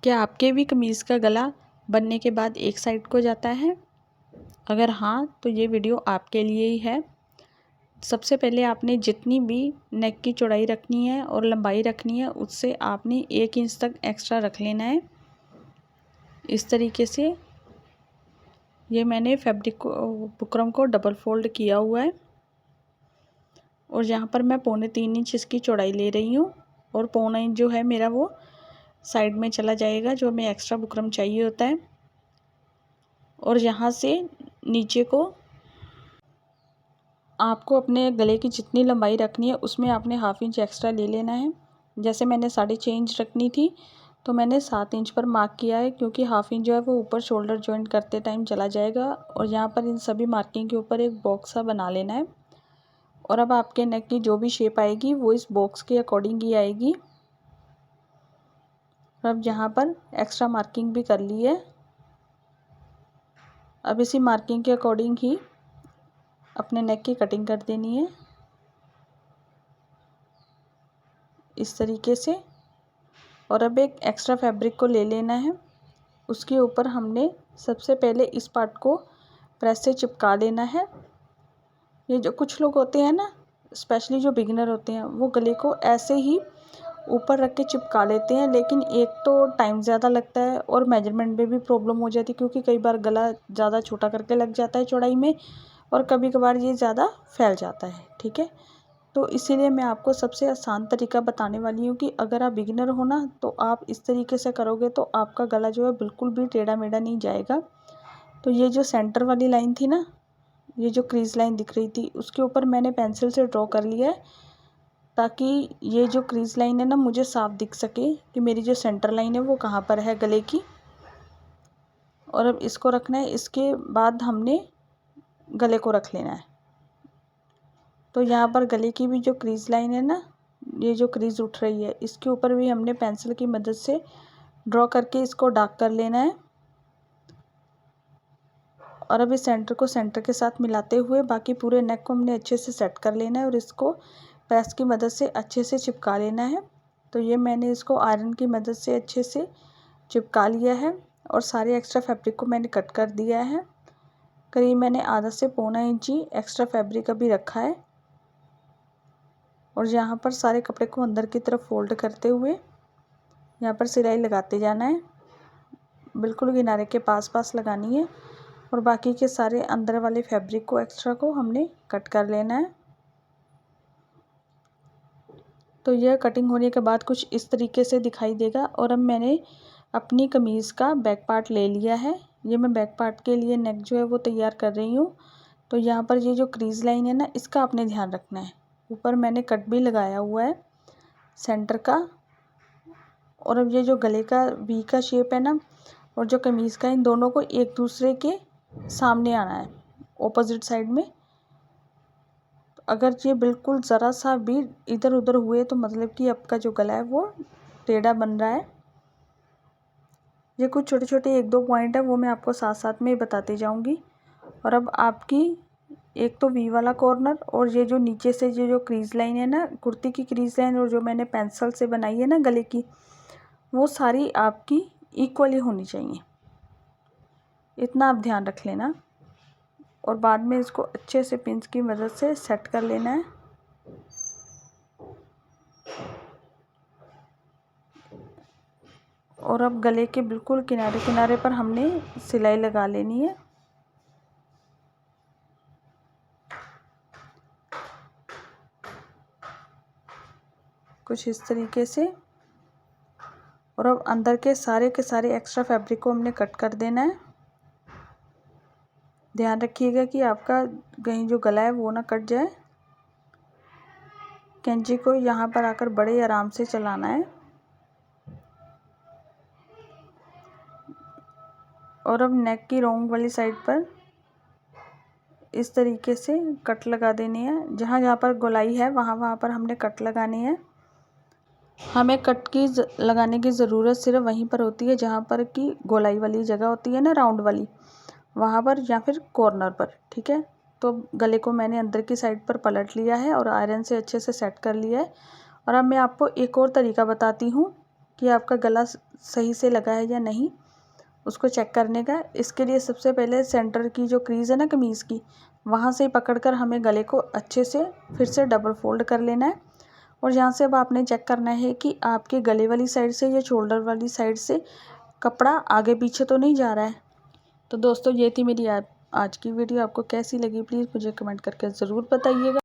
क्या आपके भी कमीज़ का गला बनने के बाद एक साइड को जाता है? अगर हाँ, तो ये वीडियो आपके लिए ही है। सबसे पहले आपने जितनी भी नेक की चौड़ाई रखनी है और लंबाई रखनी है, उससे आपने 1 इंच तक एक्स्ट्रा रख लेना है। इस तरीके से ये मैंने फैब्रिक को बुकरम को डबल फोल्ड किया हुआ है और यहाँ पर मैं 3.25 इंच इसकी चौड़ाई ले रही हूँ और 1.25 इंच जो है मेरा वो साइड में चला जाएगा, जो हमें एक्स्ट्रा बुकरम चाहिए होता है। और यहाँ से नीचे को आपको अपने गले की जितनी लंबाई रखनी है उसमें आपने 1/2 इंच एक्स्ट्रा ले लेना है। जैसे मैंने 6.5 इंच रखनी थी तो मैंने 7 इंच पर मार्क किया है, क्योंकि 1/2 इंच जो है वो ऊपर शोल्डर जॉइंट करते टाइम चला जाएगा। और यहाँ पर इन सभी मार्किंग के ऊपर एक बॉक्स सा बना लेना है। और अब आपके नेक की जो भी शेप आएगी वो इस बॉक्स के अकॉर्डिंग ही आएगी। अब यहाँ पर एक्स्ट्रा मार्किंग भी कर ली है। अब इसी मार्किंग के अकॉर्डिंग ही अपने नेक की कटिंग कर देनी है, इस तरीके से। और अब एक एक्स्ट्रा फैब्रिक को ले लेना है, उसके ऊपर हमने सबसे पहले इस पार्ट को प्रेस से चिपका लेना है। ये जो कुछ लोग होते हैं ना, स्पेशली जो बिगिनर होते हैं, वो गले को ऐसे ही ऊपर रख के चिपका लेते हैं, लेकिन एक तो टाइम ज़्यादा लगता है और मेजरमेंट में भी प्रॉब्लम हो जाती है, क्योंकि कई बार गला ज़्यादा छोटा करके लग जाता है चौड़ाई में और कभी कभार ये ज़्यादा फैल जाता है। ठीक है, तो इसीलिए मैं आपको सबसे आसान तरीका बताने वाली हूँ कि अगर आप बिगिनर हो ना, तो आप इस तरीके से करोगे तो आपका गला जो है बिल्कुल भी टेढ़ा मेढ़ा नहीं जाएगा। तो ये जो सेंटर वाली लाइन थी ना, ये जो क्रीज लाइन दिख रही थी, उसके ऊपर मैंने पेंसिल से ड्रॉ कर लिया है, ताकि ये जो क्रीज लाइन है ना मुझे साफ दिख सके कि मेरी जो सेंटर लाइन है वो कहाँ पर है गले की। और अब इसको रखना है, इसके बाद हमने गले को रख लेना है। तो यहाँ पर गले की भी जो क्रीज लाइन है ना, ये जो क्रीज उठ रही है, इसके ऊपर भी हमने पेंसिल की मदद से ड्रॉ करके इसको डार्क कर लेना है। और अब इस सेंटर को सेंटर के साथ मिलाते हुए बाकी पूरे नेक को हमने अच्छे से सेट कर लेना है और इसको प्रेस की मदद से अच्छे से चिपका लेना है। तो ये मैंने इसको आयरन की मदद से अच्छे से चिपका लिया है और सारे एक्स्ट्रा फैब्रिक को मैंने कट कर दिया है। करीब मैंने आधा से 1.25 इंच ही एक्स्ट्रा फैब्रिक अभी रखा है। और यहाँ पर सारे कपड़े को अंदर की तरफ फोल्ड करते हुए यहाँ पर सिलाई लगाते जाना है, बिल्कुल किनारे के पास पास लगानी है। और बाकी के सारे अंदर वाले फैब्रिक को एक्स्ट्रा को हमने कट कर लेना है। तो यह कटिंग होने के बाद कुछ इस तरीके से दिखाई देगा। और अब मैंने अपनी कमीज़ का बैक पार्ट ले लिया है। ये मैं बैक पार्ट के लिए नेक जो है वो तैयार कर रही हूँ। तो यहाँ पर ये जो क्रीज लाइन है ना, इसका आपने ध्यान रखना है। ऊपर मैंने कट भी लगाया हुआ है सेंटर का। और अब ये जो गले का वी का शेप है ना, और जो कमीज़ का, इन दोनों को एक दूसरे के सामने आना है, ऑपोजिट साइड में। अगर ये बिल्कुल ज़रा सा भी इधर उधर हुए तो मतलब कि आपका जो गला है वो टेढ़ा बन रहा है। ये कुछ छोटे छोटे 1-2 पॉइंट है, वो मैं आपको साथ साथ में बताती जाऊंगी। और अब आपकी एक तो वी वाला कॉर्नर और ये जो नीचे से जो क्रीज लाइन है ना, कुर्ती की क्रीज लाइन, और जो मैंने पेंसिल से बनाई है ना गले की, वो सारी आपकी इक्वली होनी चाहिए। इतना आप ध्यान रख लेना। और बाद में इसको अच्छे से पिंच की मदद से सेट कर लेना है। और अब गले के बिल्कुल किनारे किनारे पर हमने सिलाई लगा लेनी है। कुछ इस तरीके से। और अब अंदर के सारे एक्स्ट्रा फैब्रिक को हमने कट कर देना है। ध्यान रखिएगा कि आपका कहीं जो गला है वो ना कट जाए। कैंची को यहाँ पर आकर बड़े आराम से चलाना है। और अब नेक की रोंग वाली साइड पर इस तरीके से कट लगा देनी है। जहाँ जहाँ पर गोलाई है वहाँ पर हमने कट लगानी है। हमें कट की लगाने की ज़रूरत सिर्फ वहीं पर होती है जहाँ पर कि गोलाई वाली जगह होती है ना, राउंड वाली, वहाँ पर या फिर कॉर्नर पर। ठीक है, तो गले को मैंने अंदर की साइड पर पलट लिया है और आयरन से अच्छे से सेट कर लिया है। और अब मैं आपको एक और तरीका बताती हूँ कि आपका गला सही से लगा है या नहीं, उसको चेक करने का। इसके लिए सबसे पहले सेंटर की जो क्रीज़ है ना कमीज़ की, वहाँ से पकड़कर हमें गले को अच्छे से फिर से डबल फोल्ड कर लेना है। और यहाँ से अब आपने चेक करना है कि आपके गले वाली साइड से या शोल्डर वाली साइड से कपड़ा आगे पीछे तो नहीं जा रहा है। तो दोस्तों ये थी मेरी आज की वीडियो। आपको कैसी लगी प्लीज़ मुझे कमेंट करके ज़रूर बताइएगा।